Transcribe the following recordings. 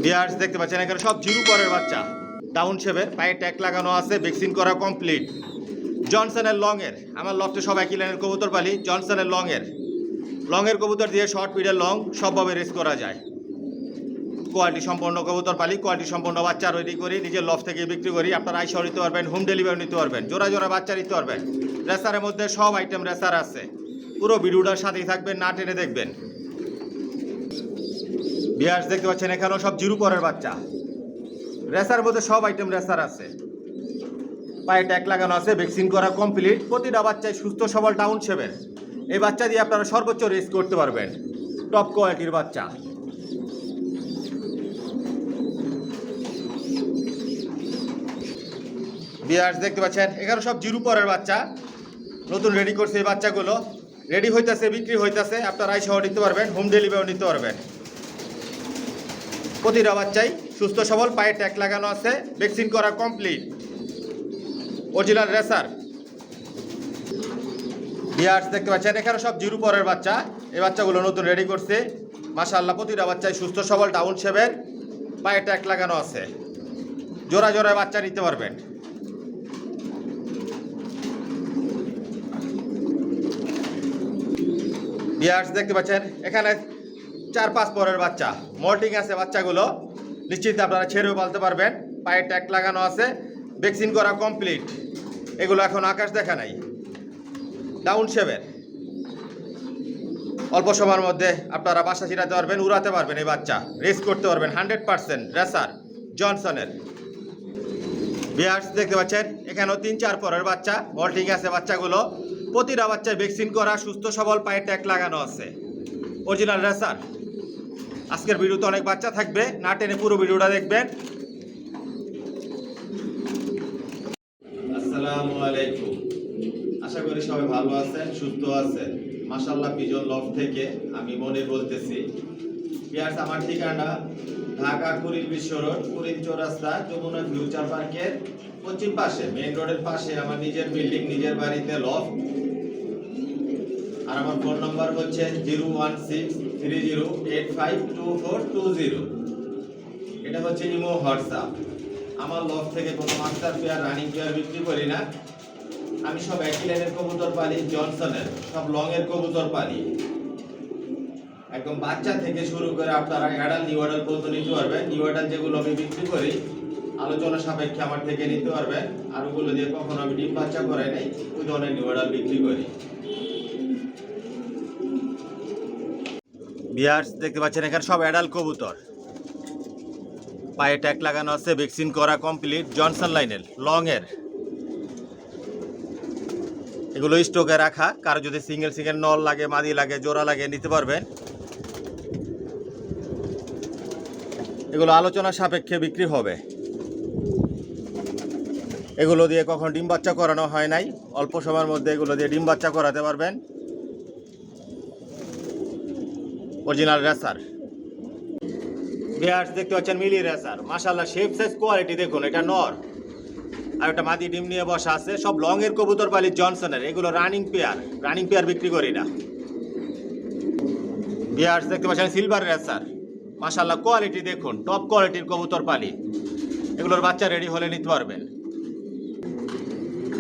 Viewers দেখতে পাচ্ছেন এখানে সব জিরো পরের বাচ্চা, ডাউন শেপের, পায়ে ট্যাগ লাগানো আছে, ভ্যাকসিন করা কমপ্লিট। জনসনের লং এর, আমার লফটে সব একই লাইনের কবুতর পালি। জনসনের লং এর কবুতর দিয়ে শর্ট মিডল লং সবভাবে রেস করা যায়। কোয়ালিটি সম্পন্ন কবুতর পালি, কোয়ালিটি সম্পন্ন বাচ্চা রেডি করি, নিজের লফ থেকে বিক্রি করি। আপনারা আইসাও নিতে পারবেন, হোম ডেলিভারি নিতে পারবেন, জোড়া জোড়া বাচ্চা নিতে পারবেন। রেসারের মধ্যে সব আইটেম রেসার আছে। পুরো ভিডিওটার সাথেই থাকবেন, না টেনে দেখবেন। ভিউয়ার্স দেখতে পাচ্ছেন এখানেও সব জিরো পরের বাচ্চা। রেসার মধ্যে সব আইটেম রেসার আছে, পায়ে ট্যাগ লাগানো আছে, ভ্যাকসিন করা কমপ্লিট। প্রতিটা বাচ্চায় সুস্থ সবল ডাউন শেপের। এই বাচ্চা দিয়ে আপনারা সর্বোচ্চ রেস করতে পারবেন। টপ কোয়ালিটির বাচ্চা। ভিউয়ার্স দেখতে পাচ্ছেন এখানে সব জিরো পরের বাচ্চা, নতুন রেডি করছে এই বাচ্চাগুলো। রেডি হইতাছে, বিক্রি হইতাছে, আপনারা আইসাও নিতে পারবেন, হোম ডেলিভারিও নিতে পারবেন। প্রতিটা বাচ্চাই সুস্থ সবল, পায়ে ট্যাগ লাগানো আছে, ভ্যাকসিন করা কমপ্লিট, অরিজিনাল রেসার। ভিউয়ার্স দেখতে পাচ্ছেন এখানে সব জিরো পরের বাচ্চা। এই বাচ্চাগুলো নতুন রেডি করছে, মাশাআল্লাহ। প্রতিটা বাচ্চাই সুস্থ সবল, ডাউন শেপের, পায়ে ট্যাগ লাগানো আছে। জোড়া জোড়া বাচ্চা নিতে পারবেন। ভিউয়ার্স দেখতে পাচ্ছেন এখানে 4-5 পরের বাচ্চা, মল্টিং আছে বাচ্চাগুলো, নিশ্চিন্তে আপনারা ছেড়েও পালতে পারবেন। পায়ে ট্যাগ লাগানো আছে, ভ্যাকসিন করা কমপ্লিট। এগুলো এখন আকাশ দেখা নাই, ডাউন শেপের। অল্প সময়ের মধ্যে আপনারা বাসা ছিড়াতে পারবেন, উড়াতে পারবেন। এই বাচ্চা রেস করতে পারবেন, 100% রেসার জনসনের। ভিউয়ার্স দেখতে পাচ্ছেন এখানেও 3-4 পরের বাচ্চা, মল্টিং আছে বাচ্চাগুলো। প্রতিটা বাচ্চায় ভ্যাকসিন করা, সুস্থ সবল, পায়ে ট্যাগ লাগানো আছে, অরিজিনাল রেসার। আজকের ভিডিওতে অনেক বাচ্চা থাকবে, না টেনে পুরো ভিডিওটা দেখবেন। আসসালামু আলাইকুম, আশা করি সবাই ভালো আছেন, সুস্থ আছেন। মাশাআল্লাহ পিজন লফ থেকে আমি মনির বলতেছি। ভিউয়ার্স আমার ঠিকানা ঢাকা কুড়িল বিশ্ব রোড, কুড়িল চৌরাস্তা, যমুনা ফিউচার পার্কের পশ্চিম পাশে, মেইন রোডের পাশে আমার নিজের বিল্ডিং, নিজের বাড়িতে লফ। আর আমার ফোন নাম্বার হচ্ছে 01630852420। এটা হচ্ছে ইমো, হোয়াটসঅ্যাপ। আমার লফ থেকে কোনো মাস্টার পেয়ার, রানিং পেয়ার বিক্রি করি না। আমি সব একই লাইনের কবুতর পালি, জনসনের সব লং এর কবুতর পালি। একদম বাচ্চা থেকে শুরু করে আপনারা অ্যাডাল, নিউ অ্যাডাল পর্যন্ত নিতে পারবেন। নিউ অ্যাডাল যেগুলো আমি বিক্রি করি আলোচনা সাপেক্ষে আমার থেকে নিতে পারবেন। আর ওগুলো দিয়ে কখনো আমি ডিম বাচ্চা করাই নাই, ওই ধরনের নিউ অ্যাডাল বিক্রি করি। ভিউয়ার্স দেখতে পাচ্ছেন এখানে সব অ্যাডাল কবুতর, পায়ে ট্যাগ লাগানো আছে, ভ্যাকসিন করা কমপ্লিট, জনসন লাইনের লং এর। এগুলো স্টকে রাখা, কারো যদি সিঙ্গেল নল লাগে, মাদি লাগে, জোড়া লাগে, নিতে পারবেন। এগুলো আলোচনা সাপেক্ষে বিক্রি হবে। এগুলো দিয়ে কখন ডিম বাচ্চা করানো হয় নাই, অল্প সময়ের মধ্যে এগুলো দিয়ে ডিম বাচ্চা করাতে পারবেন, অরিজিনাল রেসার। ভিউয়ার্স দেখতে পাচ্ছেন মিলি রেসার, মাশাআল্লাহ শেপ সাইজ কোয়ালিটি দেখুন। এটা নর, আর একটা মাদি ডিম নিয়ে বসা আছে। সব লং এর কবুতর পালি জনসনের, এগুলো রানিং পেয়ার বিক্রি করি না। ভিউয়ার্স দেখতে পাচ্ছেন সিলভার রেসার, মাশাআল্লাহ কোয়ালিটি দেখুন, টপ কোয়ালিটির কবুতর পালি। এগুলোর বাচ্চা রেডি হলে নিতে পারবেন।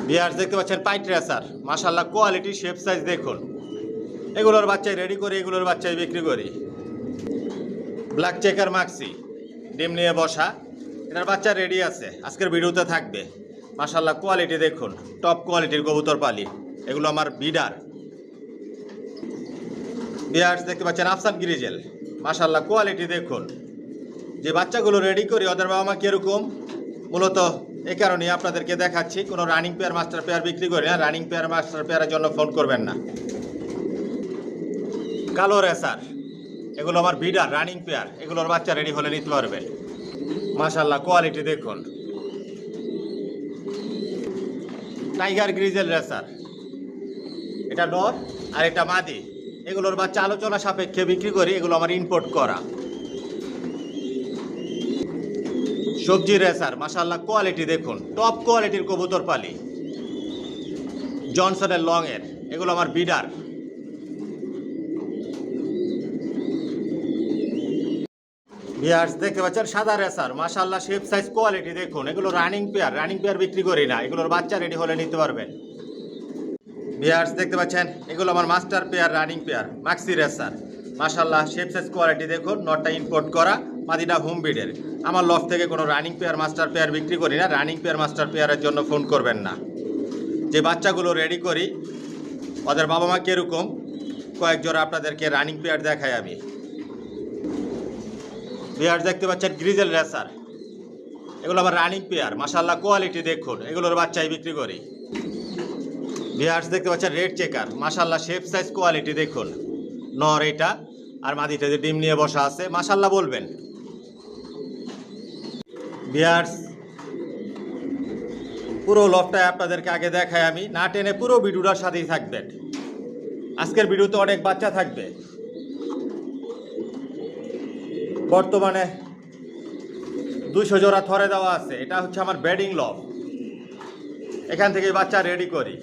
ভিউয়ার্স দেখতে পাচ্ছেন পাইট রেসার, মাশাআল্লাহ কোয়ালিটি, শেপ সাইজ দেখুন। এগুলোর বাচ্চাই রেডি করি, এগুলোর বাচ্চাই বিক্রি করি। ব্ল্যাক চেকার মাক্সি, ডিম নিয়ে বসা, এটার বাচ্চা রেডি আছে, আজকের ভিডিওতে থাকবে। মাশাআল্লাহ কোয়ালিটি দেখুন, টপ কোয়ালিটির কবুতর পালি। এগুলো আমার বিডার। ভিউয়ার্স দেখতে পাচ্ছেন আফসান গ্রিজেল, মাশাআল্লাহ কোয়ালিটি দেখুন। যে বাচ্চাগুলো রেডি করি ওদের বাবা মা কীরকম, মূলত এ কারণে আপনাদেরকে দেখাচ্ছি। কোনো রানিং পেয়ার, মাস্টার পেয়ার বিক্রি করি না। রানিং পেয়ার, মাস্টার পেয়ারের জন্য ফোন করবেন না। কালো রেসার, এগুলো আমার বিডার, রানিং পেয়ার। এগুলোর বাচ্চা রেডি হলে নিতে পারবে। মাশাআল্লাহ কোয়ালিটি দেখুন। টাইগার গ্রিজেল রেসার, এটা নর আর এটা মাদি। এগুলোর বাচ্চা আলোচনা সাপেক্ষে বিক্রি করি, এগুলো আমার ইম্পোর্ট করা। সবজি রেসার, মাশাআল্লাহ কোয়ালিটি দেখুন, টপ কোয়ালিটির কবুতর পালি, জনসনের লং এর। এগুলো আমার বিডার। ভিউয়ার্স দেখতে পাচ্ছেন সাদা রেসার মাশাআল্লাহ শেপ সাইজ কোয়ালিটি দেখুন, এগুলো রানিং পেয়ার বিক্রি করি না, এগুলোর বাচ্চা রেডি হলে নিতে পারবেন। ভিউয়ার্স দেখতে পাচ্ছেন এগুলো আমার master pair running pair maxi racer মাশাআল্লাহ শেপ সাইজ কোয়ালিটি দেখুন, নটটা ইম্পোর্ট করা মাদিনা হোম বিডের। আমার লফট থেকে কোনো রানিং পেয়ার মাস্টার পেয়ার বিক্রি করি না, রানিং পেয়ার মাস্টার পেয়ারের জন্য ফোন করবেন না। যে বাচ্চাগুলো রেডি করি ওদের বাবা মা কীরকম কয়েক জোড়া আপনাদেরকে রানিং পেয়ার দেখাই আমি। পেয়ার দেখতে পাচ্ছেন গ্রিজেল রেসার, এগুলো আবার রানিং পেয়ার মাশাআল্লাহ কোয়ালিটি দেখুন, এগুলোর বাচ্চাই বিক্রি করি। পেয়ার্স দেখতে পাচ্ছেন রেড চেকার মাশাআল্লাহ শেপ সাইজ কোয়ালিটি দেখুন, নর এটা আর মাদিটা যে ডিম নিয়ে বসা আছে মাশাআল্লাহ বলবেন। পেয়ার্স পুরো লফটায় আপনাদেরকে আগে দেখাই আমি, না টেনে পুরো ভিডিওটার সাথেই থাকবেন। আজকের ভিডিওতে অনেক বাচ্চা থাকবে। বর্তমানে 200 জোড়া থরে দেওয়া আছে, এটা হচ্ছে আমার ব্যাডিং লফ, এখান থেকে বাচ্চা রেডি করি।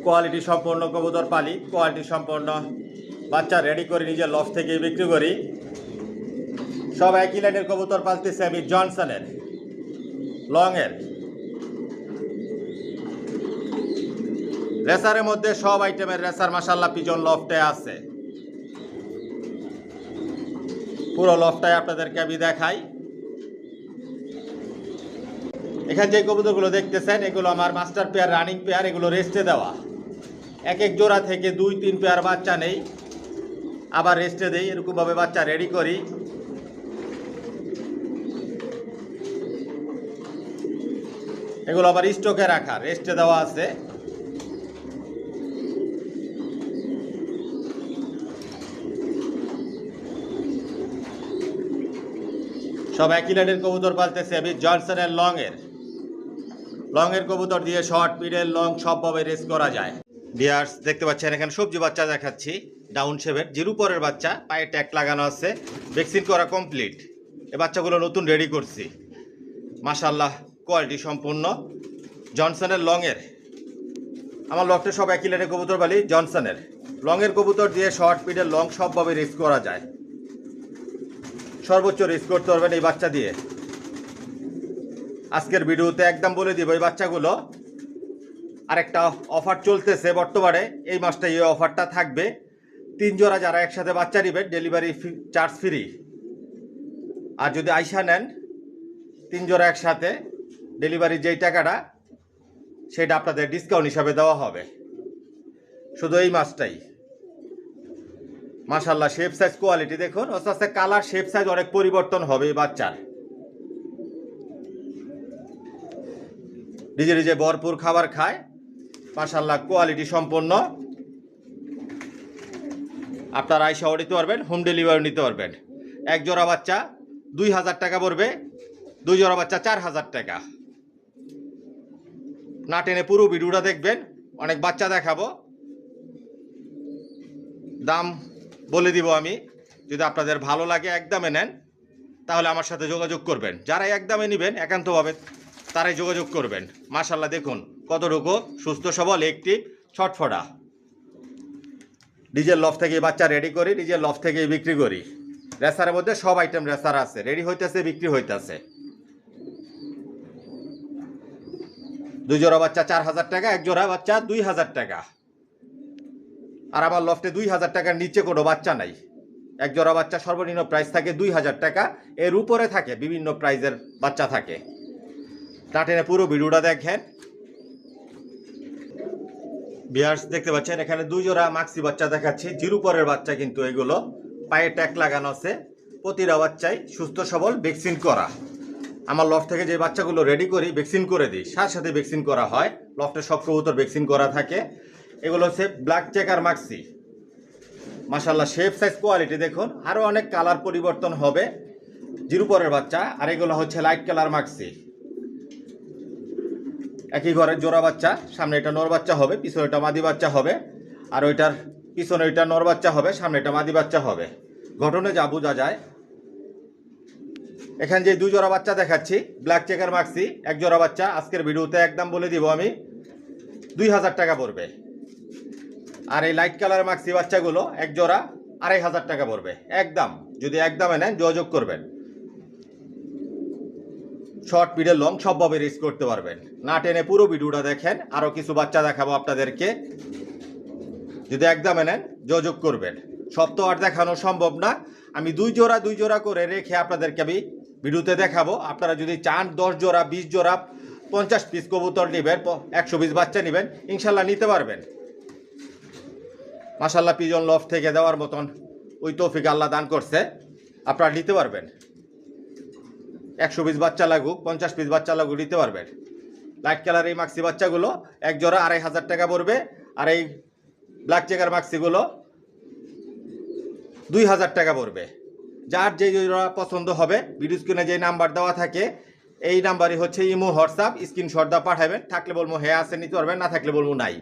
কোয়ালিটি সম্পন্ন কবুতর পালি, কোয়ালিটি সম্পন্ন বাচ্চা রেডি করে নিজের লফ থেকেই বিক্রি করি। সব একই লাইনের কবুতর পালতেছি আমি, জনসনের লংয়ের। রেসারের মধ্যে সব আইটেমের রেসার মাশাআল্লাহ পিজন লফটে আছে। পুরো লফটাই আপনাদেরকে আমি দেখাই। এখানে যে কবুতরগুলো দেখতেছেন এগুলো আমার মাস্টার পেয়ার রানিং পেয়ার, এগুলো রেস্টে দেওয়া। এক এক জোড়া থেকে 2-3 পেয়ার বাচ্চা নেই, আবার রেস্টে দেই, এরকমভাবে বাচ্চা রেডি করি। এগুলো আবার স্টকে রাখা, রেস্টে দেওয়া আছে। সব একই লাইনের কবুতর পালতেছে আমি, জনসনের লংয়ের কবুতর দিয়ে শর্ট মিডল লং সবভাবে রেস করা যায়। ডিয়ার্স দেখতে পাচ্ছেন এখানে সবজি বাচ্চা দেখাচ্ছি, ডাউন শেপের জিরো পরের বাচ্চা, পায়ে ট্যাগ লাগানো আছে, ভ্যাকসিন করা কমপ্লিট। এই বাচ্চাগুলো নতুন রেডি করছি মাশাআল্লাহ কোয়ালিটি সম্পূর্ণ। জনসনের লংয়ের আমার লফটে সব একই লাইনের কবুতর পালি, জনসনের লংয়ের কবুতর দিয়ে শর্ট মিডল লং সবভাবে রেস করা যায়। সর্বোচ্চ রেস করতে পারবেন এই বাচ্চা দিয়ে। আজকের ভিডিওতে একদম বলে দিব এই বাচ্চাগুলো আরেকটা অফার চলতেছে বর্তমানে, এই মাসটাই এই অফারটা থাকবে। 3 জোড়া যারা একসাথে বাচ্চা নেবেন ডেলিভারি চার্জ ফ্রি, আর যদি আইসা নেন 3 জোড়া একসাথে ডেলিভারি যেই টাকাটা সেটা আপনাদের ডিসকাউন্ট হিসাবে দেওয়া হবে শুধু এই মাসটাই। মাশাআল্লাহ শেপ সাইজ কোয়ালিটি দেখুন, আস্তে আস্তে কালার শেপ সাইজ অনেক পরিবর্তন হবে এই বাচ্চার। নিজে নিজে ভরপুর খাবার খায় মাশাআল্লাহ কোয়ালিটি সম্পন্ন। আপনারা আইসাও নিতে পারবেন, হোম ডেলিভারি নিতে পারবেন। এক জোড়া বাচ্চা 2000 টাকা পড়বে, 2 জোড়া বাচ্চা 4000 টাকা। না টেনে পুরো ভিডিওটা দেখবেন, অনেক বাচ্চা দেখাবো, দাম বলে দিব আমি। যদি আপনাদের ভালো লাগে একদমে নেন তাহলে আমার সাথে যোগাযোগ করবেন, যারা একদমে নেবেন একান্তভাবে তারাই যোগাযোগ করবেন। মাশাআল্লাহ দেখুন কতটুকু সুস্থ সবল একটি ছটফটা। নিজের লফ থেকে বাচ্চা রেডি করি, নিজের লফ থেকে বিক্রি করি। রেসারের মধ্যে সব আইটেম রেসার আছে, রেডি হইতেছে বিক্রি হইতেছে। 2 জোড়া বাচ্চা 4000 টাকা, 1 জোড়া বাচ্চা 2000 টাকা। আর আমার লফটে 2000 টাকার নিচে কোনো বাচ্চা নাই। 1 জোড়া বাচ্চা সর্বনিম্ন প্রাইস থাকে 2000 টাকা, এর উপরে থাকে বিভিন্ন প্রাইজের বাচ্চা থাকে। টাটেনে পুরো ভিডিওটা দেখেন। ভিউয়ার্স দেখতে পাচ্ছেন এখানে 2 জোড়া মাক্সি বাচ্চা দেখাচ্ছি, জিরো পরের বাচ্চা, কিন্তু এগুলো পায়ে ট্যাগ লাগানো আছে। প্রতিটা বাচ্চাই সুস্থ সবল, ভ্যাকসিন করা। আমার লফট থেকে যে বাচ্চাগুলো রেডি করি ভ্যাকসিন করে দিই, সাথে ভ্যাকসিন করা হয়। লফটের সব কবুতর ভ্যাকসিন করা থাকে। এগুলো হচ্ছে ব্ল্যাক চেকার মাক্সি, মাশাআল্লাহ শেপ সাইজ কোয়ালিটি দেখুন, আরও অনেক কালার পরিবর্তন হবে। জিরো পরের বাচ্চা, আর এগুলো হচ্ছে লাইট কালার মাক্সি। একই ঘরের জোড়া বাচ্চা, সামনে এটা নর বাচ্চা হবে, পিছনে এটা মাদি বাচ্চা হবে, আর ওইটার পিছনে ওইটা নর বাচ্চা হবে, সামনে এটা মাদি বাচ্চা হবে। ঘটনে যা বোঝা যায়। এখানে যে 2 জোড়া বাচ্চা দেখাচ্ছি ব্ল্যাক চেকার মাক্সি, 1 জোড়া বাচ্চা আজকের ভিডিওতে একদম বলে দিব আমি 2000 টাকা পড়বে। আর এই লাইট কালার মাক্সি বাচ্চাগুলো 1 জোড়া 2500 টাকা পড়বে একদম। যদি একদমে নেন যোগাযোগ করবেন। শর্ট পিরিয়ড লং সবভাবে রেস করতে পারবেন। না টেনে পুরো ভিডিওটা দেখেন, আরও কিছু বাচ্চা দেখাবো আপনাদেরকে। যদি একদমে নেন যোগাযোগ করবেন। সব তো আর দেখানো সম্ভব না, আমি দুই জোড়া করে রেখে আপনাদেরকে আমি ভিডিওতে দেখাবো। আপনারা যদি চান 10 জোড়া 20 জোড়া 50 পিস কবুতর নেবেন, 120 বাচ্চা নেবেন, ইনশাল্লাহ নিতে পারবেন। মাশাল্লাহ পিজন লফট থেকে দেওয়ার মতন ওই তৌফিক আল্লাহ দান করছে, আপনারা নিতে পারবেন। 120 বাচ্চা লাগুক 50 পিস বাচ্চা লাগুক নিতে পারবেন। লাইট কালার এই মাক্সি বাচ্চাগুলো এক জোড়া 2500 টাকা পড়বে। আর এই ব্ল্যাক চেকার মাক্সিগুলো 2000 টাকা পড়বে। যার যে জোড়া পছন্দ হবে ভিডিও স্ক্রিনে যে নাম্বার দেওয়া থাকে এই নাম্বারই হচ্ছে ইমো হোয়াটসঅ্যাপ, স্ক্রিনশট দা পাঠাবেন। থাকলে বলবো হ্যাঁ আছে নিতে পারবেন, না থাকলে বলবো নাই।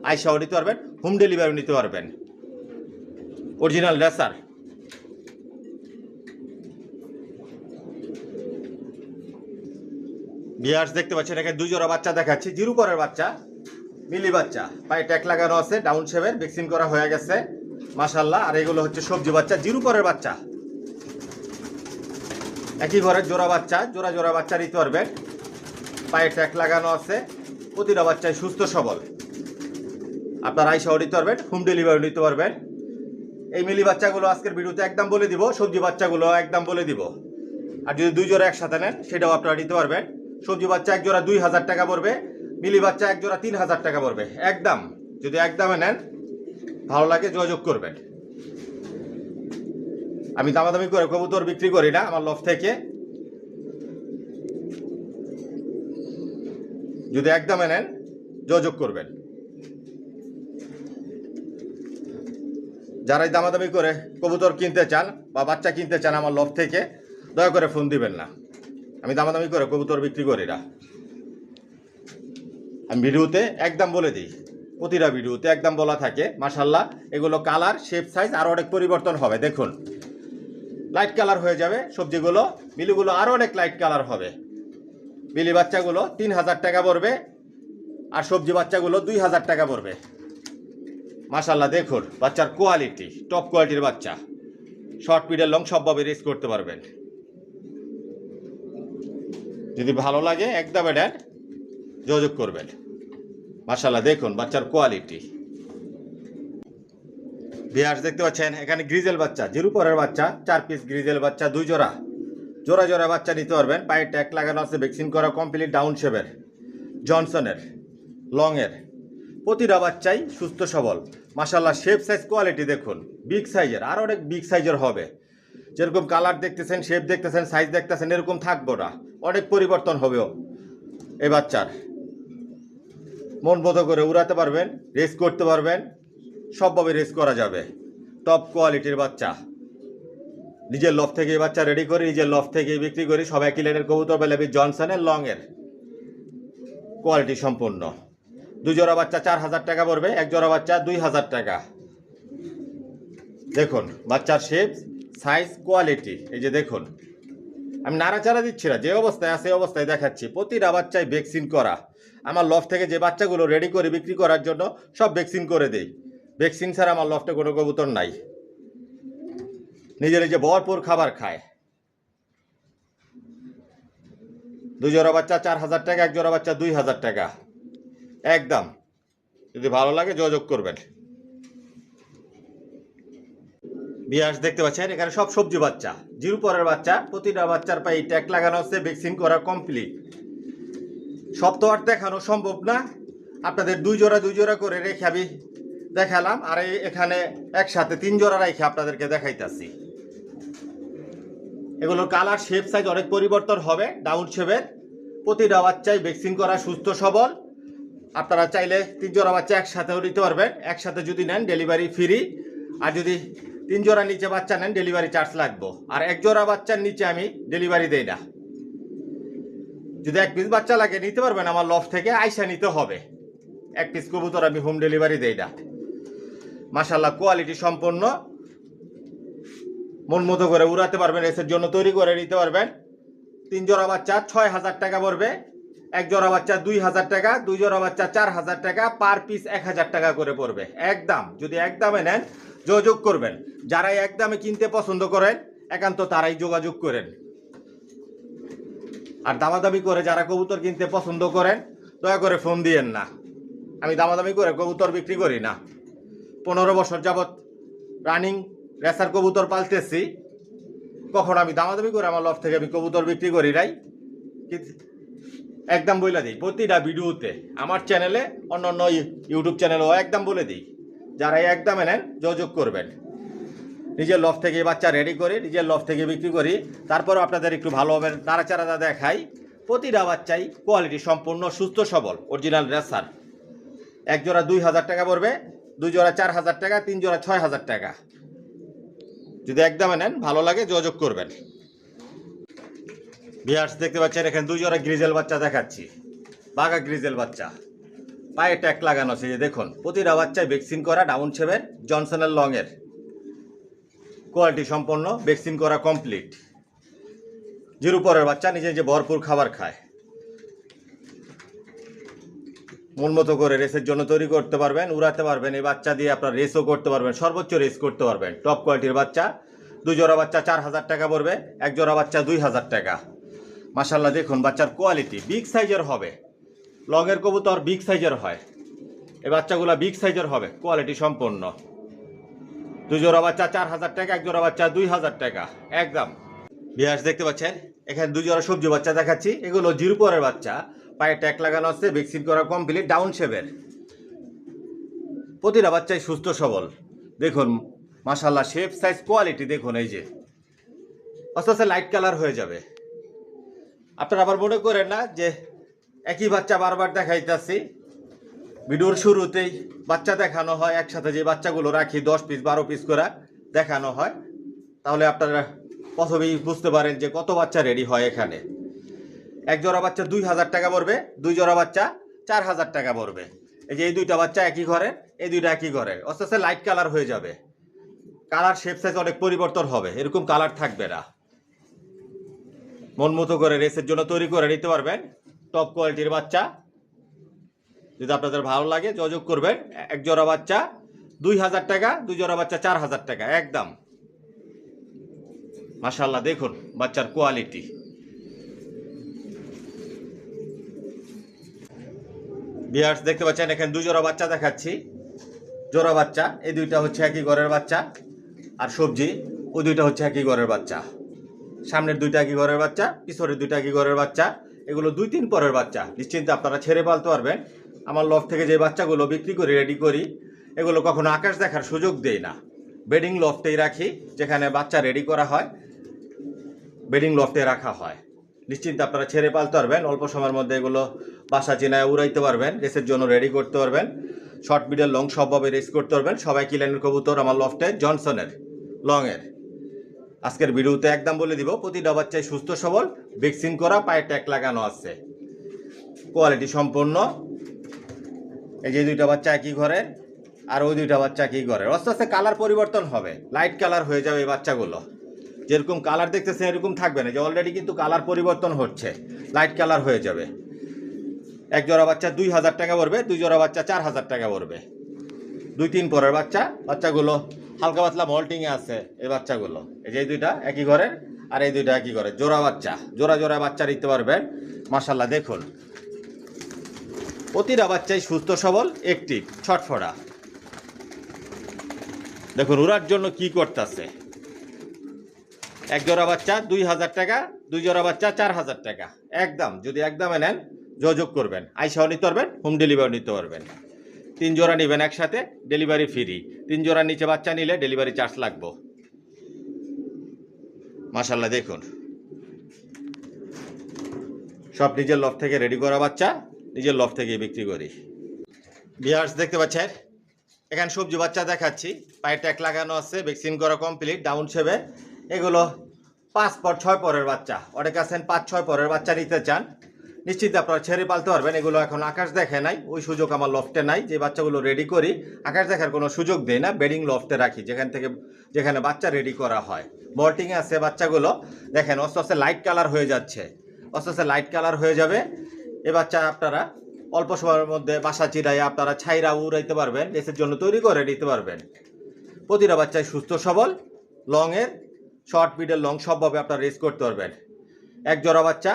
আইসাও নিতে পারবেন, হোম ডেলিভারি নিতে পারবেন। Original racer. বিয়ার্স দেখতে পাচ্ছেন এখানে 2 জোড়া বাচ্চা দেখাচ্ছি। জিরো পরের বাচ্চা, মিলি বাচ্চা, পায়ে ট্যাগ লাগানো আছে, ডাউন শেভের, ভ্যাকসিন করা হয়ে গেছে মাশাল্লাহ। আর এগুলো হচ্ছে সবজি বাচ্চা, জিরো পরের বাচ্চা। একই ঘরের জোড়া বাচ্চা, জোড়া বাচ্চা নিতে পারবেন। পায়ে ট্যাগ লাগানো আছে, প্রতিটা বাচ্চাই সুস্থ সবল। আপনারা আইসাও নিতে পারবেন, হোম ডেলিভারি নিতে পারবেন। এই মিলি বাচ্চাগুলো আজকের ভিডিওতে একদম বলে দিব, সবজি বাচ্চাগুলো একদম বলে দিব। আর যদি 2 জোড়া একসাথে নেন সেটাও আপনারা নিতে পারবেন। সবজি বাচ্চা এক জোড়া 2000 টাকা পড়বে, মিলি বাচ্চা এক জোড়া 3000 টাকা পড়বে একদম। যদি একদমে নেন ভালো লাগে যোগাযোগ করবেন। আমি দামাদামি করে কবুতর বিক্রি করি না আমার লফট থেকে। যদি একদমে নেন যোগাযোগ করবেন। যারাই দামাদামি করে কবুতর কিনতে চান বা বাচ্চা কিনতে চান আমার লফট থেকে দয়া করে ফোন দিবেন না। আমি দামাদামি করে কবুতর বিক্রি করি না। আমি ভিডিওতে একদম বলে দিই, প্রতিটা ভিডিওতে একদম বলা থাকে। মাশাল্লাহ এগুলো কালার শেপ সাইজ আরও অনেক পরিবর্তন হবে। দেখুন লাইট কালার হয়ে যাবে সবজিগুলো, মিলিগুলো আরও অনেক লাইট কালার হবে। মিলি বাচ্চাগুলো 3000 টাকা পড়বে আর সবজি বাচ্চাগুলো 2000 টাকা পড়বে। মাশাল্লাহ দেখুন বাচ্চার কোয়ালিটি টপ কোয়ালিটির বাচ্চা। শর্ট পিরিয়ড লং সবভাবে রেস করতে পারবেন। যদি ভালো লাগে একদম নেন যোগাযোগ করবেন। মাশাল্লাহ দেখুন বাচ্চার কোয়ালিটি। বিয়ার্স দেখতে পাচ্ছেন এখানে গ্রিজেল বাচ্চা, জিরো পরের বাচ্চা, 4 পিস গ্রিজেল বাচ্চা, 2 জোড়া বাচ্চা নিতে পারবেন। পায়ে ট্যাগ লাগানো আছে, ভ্যাকসিন করা কমপ্লিট, ডাউন শেভের, জনসনের, লংয়ের। প্রতিটা বাচ্চাই সুস্থ সবল। মাশাল্লাহ শেপ সাইজ কোয়ালিটি দেখুন, বিগ সাইজের, আর অনেক বিগ সাইজের হবে। যেরকম কালার দেখতেছেন, শেপ দেখতেছেন, সাইজ দেখতেছেন, এরকম থাকবো না, অনেক পরিবর্তন হবেও। এই বাচ্চার মন বোধ করে উড়াতে পারবেন, রেস করতে পারবেন, সবভাবে রেস করা যাবে। টপ কোয়ালিটির বাচ্চা। নিজের লফট থেকে এই বাচ্চা রেডি করি, নিজের লফট থেকে বিক্রি করি। সব একই লাইনের কবুতর পেলে জনসনের লংয়ের কোয়ালিটি সম্পূর্ণ। 2 জোড়া বাচ্চা 4000 টাকা পড়বে, এক জোড়া বাচ্চা 2000 টাকা। দেখুন বাচ্চার শেপ সাইজ কোয়ালিটি। এই যে দেখুন আমি নাড়াচাড়া দিচ্ছি না, যে অবস্থায় আছে এই অবস্থায় দেখাচ্ছি। প্রতিটা বাচ্চায় ভ্যাকসিন করা। আমার লফট থেকে যে বাচ্চাগুলো রেডি করে বিক্রি করার জন্য সব ভ্যাকসিন করে দেই। ভ্যাকসিন ছাড়া আমার লফটে কোনো কবুতর নাই। নিজের যে ভরপুর খাবার খায়। 2 জোড়া বাচ্চা 4000 টাকা, এক জোড়া বাচ্চা 2000 টাকা একদম। যদি ভালো লাগে যোগাযোগ করবেন। বিয়াস দেখতে পাচ্ছেন এখানে সব সবজি বাচ্চা, জিরো পরের বাচ্চা। প্রতিটা বাচ্চার পায়ে ট্যাগ লাগানো আছে, ভ্যাকসিন করা কমপ্লিট। সব তো আর দেখানো সম্ভব না, আপনাদের 2 জোড়া করে রেখে আমি দেখালাম। আর এখানে একসাথে 3 জোড়া রেখে আপনাদেরকে দেখাইতেছি। এগুলোর কালার শেপ সাইজ অনেক পরিবর্তন হবে, ডাউন শেপের। প্রতিটা বাচ্চাই ভ্যাকসিন করা সুস্থ সবল। আপনারা চাইলে 3 জোড়া বাচ্চা একসাথেও নিতে পারবেন। একসাথে যদি নেন ডেলিভারি ফ্রি। আর যদি 3 জোড়া নিচে বাচ্চা নেন ডেলিভারি চার্জ লাগবে। আর 1 জোড়া বাচ্চার নিচে আমি ডেলিভারি দেই না। যদি 1 পিস বাচ্চা লাগে নিতে পারবেন, আমার লফট থেকে আইসা নিতে হবে। 1 পিস কবুতর আমি হোম ডেলিভারি দেই না। মাশাল্লাহ কোয়ালিটি সম্পন্ন, মন মতো করে উড়াতে পারবেন, রেসের জন্য তৈরি করে নিতে পারবেন। 3 জোড়া বাচ্চা 6000 টাকা পড়বে, 1 জোড়া বাচ্চা 2000 টাকা, 2 জোড়া বাচ্চা 4000 টাকা, পার পিস 1000 টাকা করে পড়বে একদম। যদি একদমে নেন যোগাযোগ করবেন। যারা একদমে কিনতে পছন্দ করেন একান্ত তারাই যোগাযোগ করেন। আর দামাদামি করে যারা কবুতর কিনতে পছন্দ করেন দয়া করে ফোন দিয়েন না। আমি দামাদামি করে কবুতর বিক্রি করি না। 15 বছর যাবৎ রানিং রেসার কবুতর পালতেছি, কখন আমি দামাদামি করে আমার লফট থেকে আমি কবুতর বিক্রি করি নাই। একদম বলে দিই প্রতিটা ভিডিওতে, আমার চ্যানেলে অন্যান্য ইউটিউব চ্যানেলেও একদম বলে দিই, যারা একদমে নেন যোগাযোগ করবেন। নিজের লফট থেকে বাচ্চা রেডি করি, নিজের লফট থেকে বিক্রি করি। তারপরও আপনাদের একটু ভালোভাবে নাড়াচাড়া দেখাই। প্রতিটা বাচ্চাই কোয়ালিটি সম্পূর্ণ, সুস্থ সবল, অরিজিনাল রেসার। এক জোড়া 2000 টাকা পড়বে, 2 জোড়া 4000 টাকা, 3 জোড়া 6000 টাকা। যদি একদমে নেন ভালো লাগে যোগাযোগ করবেন। ভিউয়ার্স দেখতে পাচ্ছেন এখানে 2 জোড়া গ্রিজেল বাচ্চা দেখাচ্ছি, বাঘা গ্রিজেল বাচ্চা, পায়ে ট্যাগ লাগানো আছে। যে দেখুন প্রতিটা বাচ্চায় ভ্যাকসিন করা, ডাউন শেভের, জনসনের লংয়ের, কোয়ালিটি সম্পন্ন, ভ্যাকসিন করা কমপ্লিট। জিরো পরের বাচ্চা, নিজে যে ভরপুর খাবার খায়, মন মতো করে রেসের জন্য তৈরি করতে পারবেন, উড়াতে পারবেন। এই বাচ্চা দিয়ে আপনার রেসও করতে পারবেন, সর্বোচ্চ রেস করতে পারবেন। টপ কোয়ালিটির বাচ্চা। 2 জোড়া বাচ্চা 4000 টাকা পড়বে, 1 জোড়া বাচ্চা 2000 টাকা। মাশাল্লাহ দেখুন বাচ্চার কোয়ালিটি বিগ সাইজের হবে। লংয়ের কবুতর বিগ সাইজের হয়, এই বাচ্চাগুলো বিগ সাইজের হবে, কোয়ালিটি সম্পন্ন। 2 জোড়া বাচ্চা 4000 টাকা, 1 জোড়া বাচ্চা 2000 টাকা একদম। ভিউয়ার্স দেখতে পাচ্ছেন এখানে 2 জোড়া সবজি বাচ্চা দেখাচ্ছি। এগুলো জিরো পরের বাচ্চা, পায়ে ট্যাগ লাগানো আছে, ভ্যাকসিন করা কমপ্লিট, ডাউন শেভের। প্রতিটা বাচ্চাই সুস্থ সবল। দেখুন মাশাল্লাহ শেপ সাইজ কোয়ালিটি দেখুন। এই যে আস্তে আস্তে লাইট কালার হয়ে যাবে। আপনারা আবার মনে করেন না যে একই বাচ্চা বারবার দেখাইতেছি। ভিডিওর শুরুতেই বাচ্চা দেখানো হয়, একসাথে যে বাচ্চাগুলো রাখি 10 পিস 12 পিস করে দেখানো হয়, তাহলে আপনারা প্রথমেই বুঝতে পারেন যে কত বাচ্চা রেডি হয় এখানে। 1 জোড়া বাচ্চা 2000 টাকা পড়বে, 2 জোড়া বাচ্চা 4000 টাকা পড়বে। এই যে এই দুইটা বাচ্চা একই ঘরের, এই দুইটা একই ঘরের, আস্তে আস্তে লাইট কালার হয়ে যাবে। কালার শেপ সাইজ অনেক পরিবর্তন হবে, এরকম কালার থাকবে না। মন মতো করে রেসের জন্য তৈরি করে নিতে পারবেন। টপ কোয়ালিটির বাচ্চা, যদি আপনাদের ভালো লাগে যোগাযোগ করবেন। 1 জোড়া বাচ্চা 2000 টাকা, 2 জোড়া বাচ্চা 4000 টাকা একদম। মাশাআল্লাহ দেখুন বাচ্চার কোয়ালিটি। ভিউয়ার্স দেখতে পাচ্ছেন এখানে 2 জোড়া বাচ্চা দেখাচ্ছি। জোড়া বাচ্চা এই দুইটা হচ্ছে একই ঘরের বাচ্চা, আর সবজি ওই দুইটা হচ্ছে একই ঘরের বাচ্চা। সামনের দুইটা একই ঘরের বাচ্চা, পিছনের দুইটা একই ঘরের বাচ্চা। এগুলো 2-3 পরের বাচ্চা, নিশ্চিন্তে আপনারা ছেড়ে পালতে পারবেন। আমার লফট থেকে যে বাচ্চাগুলো বিক্রি করি, রেডি করি, এগুলো কখনো আকাশ দেখার সুযোগ দেই না। বেডিং লফটেই রাখি, যেখানে বাচ্চা রেডি করা হয় বেডিং লফটে রাখা হয়। নিশ্চিন্তে আপনারা ছেড়ে পালতে পারবেন। অল্প সময়ের মধ্যে এগুলো বাসা চিনায় উড়াইতে পারবেন, রেসের জন্য রেডি করতে পারবেন। শর্ট মিডল লং সবভাবে রেস করতে পারবেন। সবাই কিলানের কবুতর আমার লফটে জনসনের লংয়ের। আজকের ভিডিওতে একদম বলে দিব প্রতিটা বাচ্চাই সুস্থ সবল, ভ্যাকসিন করা, পায়ে ট্যাগ লাগানো আছে, কোয়ালিটি সম্পন্ন। এই যে দুইটা বাচ্চা একই ঘরের, আর ওই দুইটা বাচ্চা একই ঘরের। আস্তে আস্তে কালার পরিবর্তন হবে, লাইট কালার হয়ে যাবে এই বাচ্চাগুলো। যেরকম কালার দেখতেছেন এরকম থাকবে না, যে অলরেডি কিন্তু কালার পরিবর্তন হচ্ছে, লাইট কালার হয়ে যাবে। 1 জোড়া বাচ্চা 2000 টাকা পড়বে, 2 জোড়া বাচ্চা 4000 টাকা পড়বে। 2-3 পরের বাচ্চা, বাচ্চাগুলো হালকা পাতলা মল্টিংয়ে আছে এই বাচ্চাগুলো। এই যে দুইটা একই ঘরের, আর এই দুইটা একই ঘরের, জোড়া বাচ্চা, জোড়া জোড়া বাচ্চা নিতে পারবেন। মাশাল্লাহ দেখুন প্রতিটা বাচ্চাই সুস্থ সবল, অ্যাক্টিভ, ছটফটা। দেখুন উড়ার জন্য কি করতেছে। 1 জোড়া বাচ্চা 2000 টাকা, 2 জোড়া বাচ্চা 4000 টাকা একদম। যদি একদমে নেন যোগাযোগ করবেন, আইসাও নিতে পারবেন, হোম ডেলিভারি নিতে পারবেন। 3 জোড়া নেবেন একসাথে, ডেলিভারি ফ্রি। 3 জোড়ার নিচে বাচ্চা নিলে ডেলিভারি চার্জ লাগবে। মাশাল্লাহ দেখুন সব নিজের লফট থেকে রেডি করা বাচ্চা, নিজের লফট থেকে বিক্রি করি। ভিউয়ার্স দেখতে পাচ্ছেন এখানে সবজি বাচ্চা দেখাচ্ছি, পায়ে ট্যাগ লাগানো আছে, ভ্যাকসিন করা কমপ্লিট, ডাউন শেভে। এগুলো 5 পর 6 পরের বাচ্চা। অনেক আছেন 5-6 পরের বাচ্চা নিতে চান, নিশ্চিত আপনারা ছেড়ে পালতে পারবেন। এগুলো এখন আকাশ দেখে নাই, ওই সুযোগ আমার লফটে নাই। যে বাচ্চাগুলো রেডি করি আকাশ দেখার কোনো সুযোগ দেই না, বেডিং লফটে রাখি, যেখানে বাচ্চা রেডি করা হয়। মল্টিংয়ে আছে বাচ্চাগুলো, দেখেন আস্তে আস্তে লাইট কালার হয়ে যাচ্ছে, আস্তে আস্তে লাইট কালার হয়ে যাবে। এ বাচ্চা আপনারা অল্প সময়ের মধ্যে বাসা চিরাই আপনারা ছাইরা উড়াইতে পারবেন, রেসের জন্য তৈরি করে নিতে পারবেন। প্রতিটা বাচ্চায় সুস্থ সবল, লংয়ের, শর্ট মিডল লং সবভাবে আপনারা রেস করতে পারবেন। এক জোড়া বাচ্চা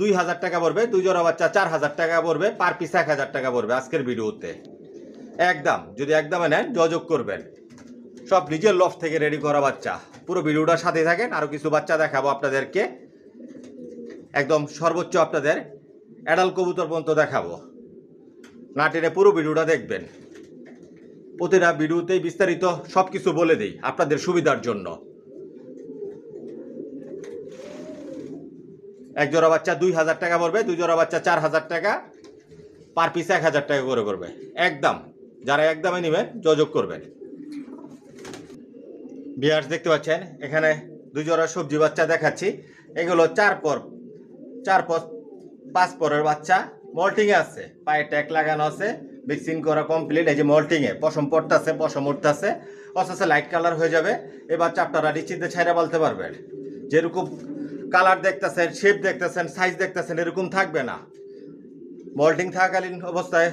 2000 টাকা পড়বে, 2 জোড়া বাচ্চা 4000 টাকা পড়বে, পার পিস 1000 টাকা পড়বে আজকের ভিডিওতে একদম। যদি একদমে নেন যোগাযোগ করবেন। সব নিজের লফট থেকে রেডি করা বাচ্চা। পুরো ভিডিওটার সাথে থাকেন, আরও কিছু বাচ্চা দেখাবো আপনাদেরকে, একদম সর্বোচ্চ আপনাদের অ্যাডাল কবুতর পর্যন্ত দেখাবো। না টেনে পুরো ভিডিওটা দেখবেন। প্রতিটা ভিডিওতেই বিস্তারিত সব কিছু বলে দিই আপনাদের সুবিধার জন্য। এক জোড়া বাচ্চা 2000 টাকা পড়বে, 2 জোড়া বাচ্চা 4000 টাকা, পার পিস 1000 টাকা করে পড়বে একদম। যারা একদমে নেবেন যোগাযোগ করবেন। ভিউয়ার্স দেখতে পাচ্ছেন এখানে 2 জোড়া সবজি বাচ্চা দেখাচ্ছি। এগুলো 5 পরের বাচ্চা, মল্টিংয়ে আছে, পায়ে ট্যাগ লাগানো আছে, ভ্যাকসিন করা কমপ্লিট। এই যে মল্টিংয়ে পশম পড়তেছে, পশম উঠতেছে, অথচ লাইট কালার হয়ে যাবে। এই বাচ্চা আপনারা নিশ্চিন্তে ছাইরা বলতে পারবেন। যেরকম কালার দেখতেছেন, শেপ দেখতেছেন, সাইজ দেখতেছেন, এরকম থাকবে না। মল্টিং থাকাকালীন অবস্থায়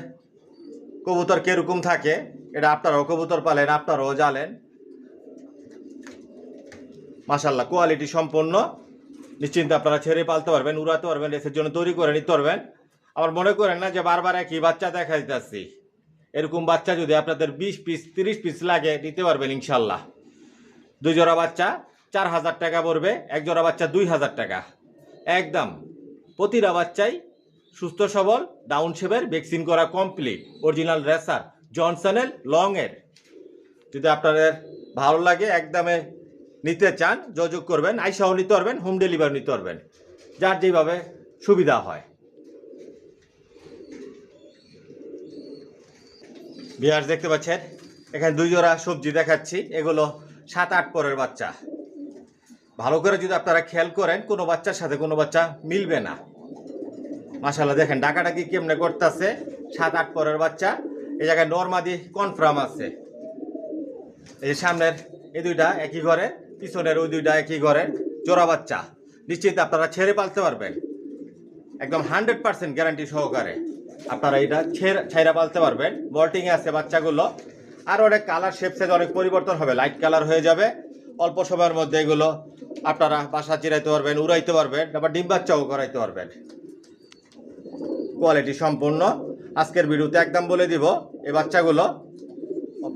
কবুতর কিরকম থাকে এটা আপনারাও কবুতর পালেন, আপনারাও জানেন। মাশাআল্লাহ কোয়ালিটি সম্পন্ন, নিশ্চিন্তে আপনারা ছেড়ে পালতে পারবেন, উড়াতে পারবেন, রেসের জন্য তৈরি করে নিতে পারবেন। আবার মনে করেন না যে বারবার একই বাচ্চা দেখা দিতেছি। এরকম বাচ্চা যদি আপনাদের 20 পিস 30 পিস লাগে নিতে পারবেন ইনশাল্লাহ। 2 জোড়া বাচ্চা 4000 টাকা পড়বে, 1 জোড়া বাচ্চা 2000 টাকা একদম। প্রতিটা বাচ্চাই সুস্থ সবল, ডাউন শেপের, ভ্যাকসিন করা কমপ্লিট, অরিজিনাল রেসার, জনসনের লংয়ের। যদি আপনাদের ভালো লাগে একদমে নিতে চান যোগাযোগ করবেন। আইসাও নিতে পারবেন, হোম ডেলিভারি নিতে পারবেন, যার যেভাবে সুবিধা হয়। ভিউয়ার্স দেখতে পাচ্ছেন এখানে 2 জোড়া সবজি দেখাচ্ছি। এগুলো 7-8 পরের বাচ্চা। ভালো করে যদি আপনারা খেয়াল করেন কোনো বাচ্চার সাথে কোনো বাচ্চা মিলবে না। মাশাআল্লাহ দেখেন ডাকাডাকি কেমনে করতেছে। 7-8 পরের বাচ্চা। এই জায়গায় নরমাদি কনফার্ম আছে। এই যে সামনের এই দুইটা একই ঘরে, পিছনের ওই দুইটা একই ঘরের জোড়া বাচ্চা। নিশ্চিত আপনারা ছেড়ে পালতে পারবেন একদম 100% গ্যারান্টি সহকারে। আপনারা এটা ছাইরা পালতে পারবেন। মল্টিংয়ে আছে বাচ্চাগুলো। আর অনেক কালার শেপ সাইজ অনেক পরিবর্তন হবে, লাইট কালার হয়ে যাবে অল্প সময়ের মধ্যে। এগুলো আপনারা বাসা চিরাইতে পারবেন, উড়াইতে পারবেন, আবার ডিম বাচ্চাও করাইতে পারবেন। কোয়ালিটি সম্পূর্ণ। আজকের ভিডিওতে একদম বলে দিব এই বাচ্চাগুলো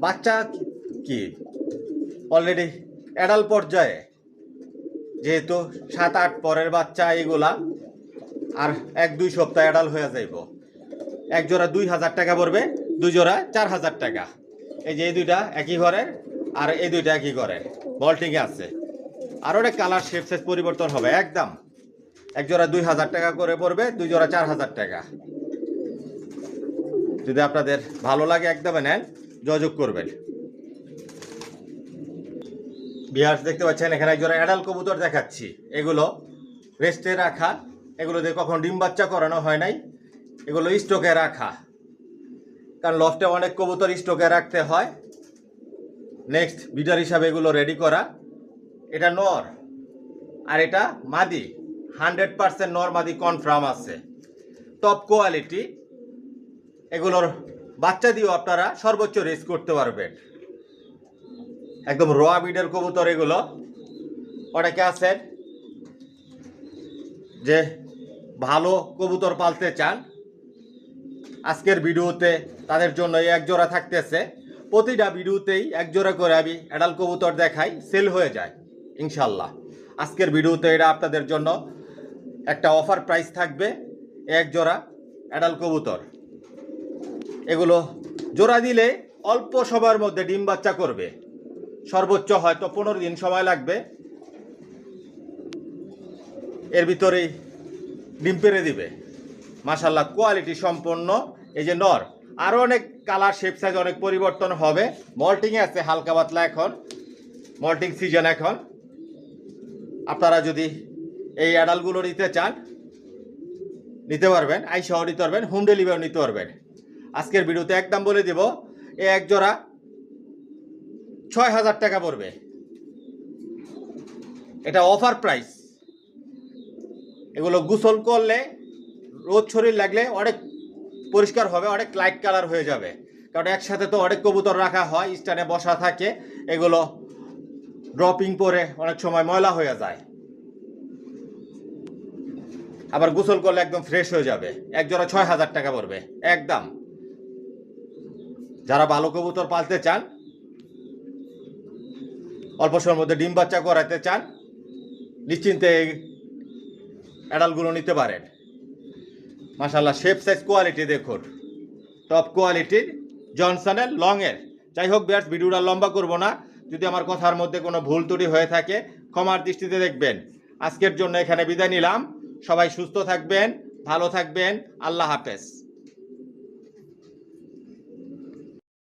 বাচ্চা কি অলরেডি অ্যাডাল পর্যায়ে, যেহেতু 7-8 পরের বাচ্চা এগুলা, আর 1-2 সপ্তাহ অ্যাডাল হয়ে যাইব। 1 জোড়া 2000 টাকা পড়বে, 2 জোড়া 4000 টাকা। এই যে এই দুইটা একই ঘরের, আর এই দুইটা একই ঘরের, মল্টিংয়ে আছে। আর অনেক কালার শেপ সাইজ পরিবর্তন হবে একদম। 1 জোড়া 2000 টাকা করে পড়বে, 2 জোড়া 4000 টাকা। যদি আপনাদের ভালো লাগে একদমে নেন যোগাযোগ করবেন। ভিউয়ার্স দেখতে পাচ্ছেন এখানে 1 জোড়া অ্যাডাল কবুতর দেখাচ্ছি। এগুলো রেস্টে রাখা, এগুলো দিয়ে কখন ডিম বাচ্চা করানো হয় নাই, এগুলো স্টকে রাখা। কারণ লফটে অনেক কবুতর স্টকে রাখতে হয়, নেক্সট বিডার হিসাবে এগুলো রেডি করা। এটা নর আর এটা মাদি, 100% নর মাদি কনফার্ম আছে, টপ কোয়ালিটি। এগুলোর বাচ্চা দিয়েও আপনারা সর্বোচ্চ রেস করতে পারবেন। একদম র বিডের কবুতর এগুলো। অনেকে আছেন যে ভালো কবুতর পালতে চান, আজকের ভিডিওতে তাদের জন্য এই 1 জোড়া থাকতেছে। প্রতিটা ভিডিওতেই 1 জোড়া করে আমি অ্যাডাল কবুতর দেখাই, সেল হয়ে যায় ইনশাল্লাহ। আজকের ভিডিওতে এটা আপনাদের জন্য একটা অফার প্রাইস থাকবে, 1 জোড়া অ্যাডাল কবুতর। এগুলো জোড়া দিলে অল্প সময়ের মধ্যে ডিম বাচ্চা করবে, সর্বোচ্চ হয়তো 15 দিন সময় লাগবে, এর ভিতরেই ডিম পেড়ে দিবে। মাশাআল্লাহ কোয়ালিটি সম্পন্ন। এই যে নর, আরও অনেক কালার শেপ সাইজ অনেক পরিবর্তন হবে। মল্টিংয়ে আছে হালকা পাতলা, এখন মল্টিং সিজন। এখন আপনারা যদি এই অ্যাডালগুলো নিতে চান নিতে পারবেন, আইসাও নিতে পারবেন, হোম ডেলিভারি নিতে পারবেন। আজকের ভিডিওতে একদম বলে দেব এই 1 জোড়া 6000 টাকা পড়বে। এটা অফার প্রাইস। এগুলো গোসল করলে, রোদ শরীর লাগলে অনেক পরিষ্কার হবে, অনেক লাইট কালার হয়ে যাবে। কারণ একসাথে তো অনেক কবুতর রাখা হয়, স্ট্যান্ডে বসা থাকে, এগুলো ড্রপিং পরে অনেক সময় ময়লা হয়ে যায়, আবার গোসল করলে একদম ফ্রেশ হয়ে যাবে। এক জোড়া 6,000 টাকা পড়বে একদম। যারা ভালো কবুতর পালতে চান, অল্প সময়ের মধ্যে ডিম বাচ্চা করাতে চান, নিশ্চিন্তে এই অ্যাডালগুলো নিতে পারেন। মাশাআল্লাহ, শেপ সাইজ কোয়ালিটি দেখুন, টপ কোয়ালিটির জনসনের লংয়ের। যাই হোক বিয়ার্স, ভিডিওটা লম্বা করব না। যদি আমার কথার মধ্যে কোনো ভুল ত্রুটি হয়ে থাকে ক্ষমার দৃষ্টিতে দেখবেন। আজকের জন্য এখানে বিদায় নিলাম। সবাই সুস্থ থাকবেন, ভালো থাকবেন। আল্লাহ হাফেজ।